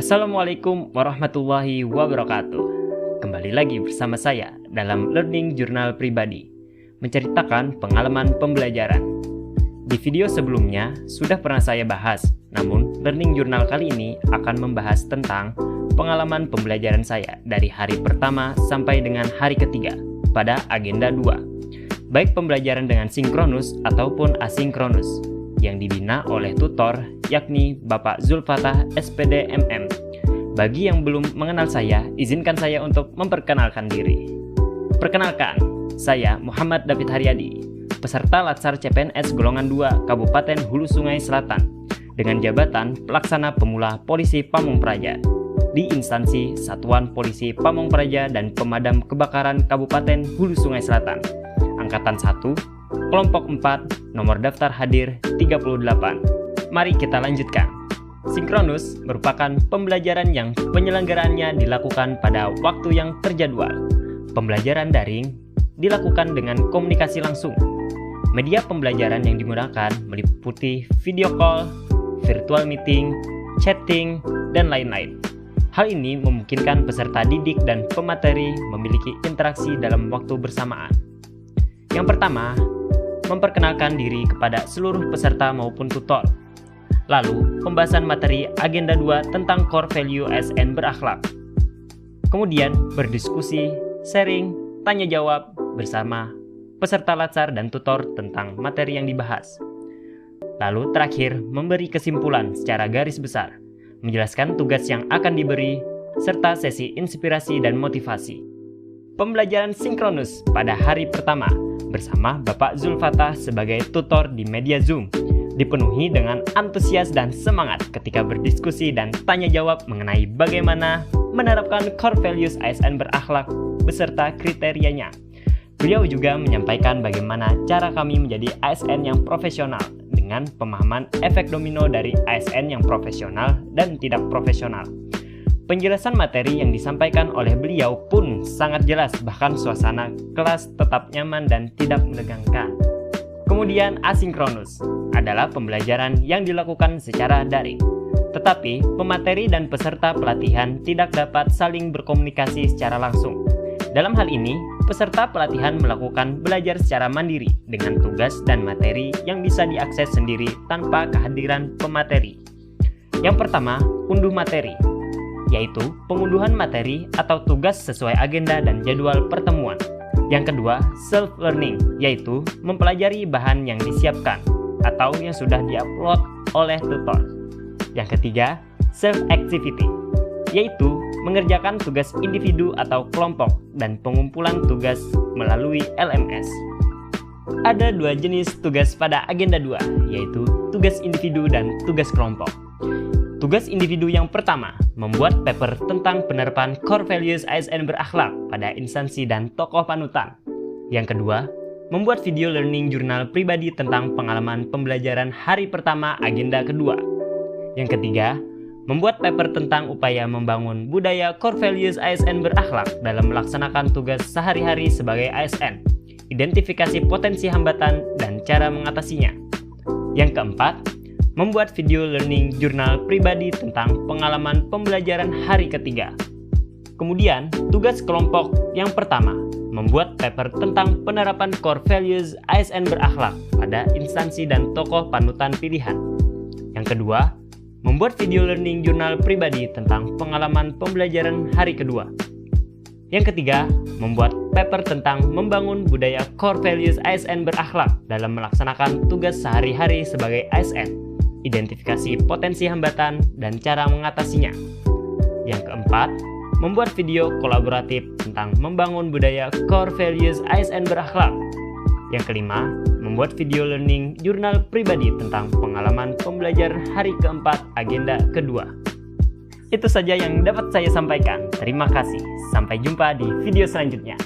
Assalamualaikum warahmatullahi wabarakatuh. Kembali lagi bersama saya dalam Learning Journal Pribadi, menceritakan pengalaman pembelajaran. Di video sebelumnya sudah pernah saya bahas, namun Learning Journal kali ini akan membahas tentang pengalaman pembelajaran saya dari hari pertama sampai dengan hari ketiga pada agenda 2, baik pembelajaran dengan sinkronus ataupun asinkronus, yang dibina oleh tutor yakni Bapak Zulfatah SPD MM. Bagi yang belum mengenal saya, izinkan saya untuk memperkenalkan diri. Perkenalkan, saya Muhammad David Haryadi, peserta Latsar CPNS Golongan 2 Kabupaten Hulu Sungai Selatan dengan jabatan Pelaksana Pemula Polisi Pamong Praja di instansi Satuan Polisi Pamong Praja dan Pemadam Kebakaran Kabupaten Hulu Sungai Selatan, Angkatan 1, Kelompok 4, nomor daftar hadir 38. Mari kita lanjutkan. Sinkronus merupakan pembelajaran yang penyelenggaraannya dilakukan pada waktu yang terjadwal. Pembelajaran daring dilakukan dengan komunikasi langsung. Media pembelajaran yang digunakan meliputi video call, virtual meeting, chatting, dan lain-lain. Hal ini memungkinkan peserta didik dan pemateri memiliki interaksi dalam waktu bersamaan. Yang pertama, memperkenalkan diri kepada seluruh peserta maupun tutor. Lalu, pembahasan materi agenda 2 tentang core value ASN berakhlak. Kemudian, berdiskusi, sharing, tanya jawab bersama peserta latsar dan tutor tentang materi yang dibahas. Lalu terakhir, memberi kesimpulan secara garis besar, menjelaskan tugas yang akan diberi, serta sesi inspirasi dan motivasi. Pembelajaran sinkronus pada hari pertama bersama Bapak Zulfatah sebagai tutor di media Zoom dipenuhi dengan antusias dan semangat ketika berdiskusi dan tanya jawab mengenai bagaimana menerapkan core values ASN berakhlak beserta kriterianya. Beliau juga menyampaikan bagaimana cara kami menjadi ASN yang profesional dengan pemahaman efek domino dari ASN yang profesional dan tidak profesional. Penjelasan materi yang disampaikan oleh beliau pun sangat jelas, bahkan suasana kelas tetap nyaman dan tidak menegangkan. Kemudian asinkronus adalah pembelajaran yang dilakukan secara daring. Tetapi pemateri dan peserta pelatihan tidak dapat saling berkomunikasi secara langsung. Dalam hal ini, peserta pelatihan melakukan belajar secara mandiri dengan tugas dan materi yang bisa diakses sendiri tanpa kehadiran pemateri. Yang pertama, unduh materi, yaitu pengunduhan materi atau tugas sesuai agenda dan jadwal pertemuan. Yang kedua, self-learning, yaitu mempelajari bahan yang disiapkan atau yang sudah diupload oleh tutor. Yang ketiga, self-activity, yaitu mengerjakan tugas individu atau kelompok dan pengumpulan tugas melalui LMS. Ada dua jenis tugas pada agenda 2, yaitu tugas individu dan tugas kelompok. Tugas individu yang pertama, membuat paper tentang penerapan core values ASN berakhlak pada instansi dan tokoh panutan. Yang kedua, membuat video learning jurnal pribadi tentang pengalaman pembelajaran hari pertama agenda kedua. Yang ketiga, membuat paper tentang upaya membangun budaya core values ASN berakhlak dalam melaksanakan tugas sehari-hari sebagai ASN, identifikasi potensi hambatan dan cara mengatasinya. Yang keempat, membuat video learning jurnal pribadi tentang pengalaman pembelajaran hari ketiga. Kemudian, tugas kelompok yang pertama, membuat paper tentang penerapan core values ASN berakhlak pada instansi dan tokoh panutan pilihan. Yang kedua, membuat video learning jurnal pribadi tentang pengalaman pembelajaran hari kedua. Yang ketiga, membuat paper tentang membangun budaya core values ASN berakhlak dalam melaksanakan tugas sehari-hari sebagai ASN, identifikasi potensi hambatan dan cara mengatasinya. Yang keempat, membuat video kolaboratif tentang membangun budaya core values ASN berakhlak. Yang kelima, membuat video learning jurnal pribadi tentang pengalaman pembelajaran hari keempat agenda kedua. Itu saja yang dapat saya sampaikan. Terima kasih. Sampai jumpa di video selanjutnya.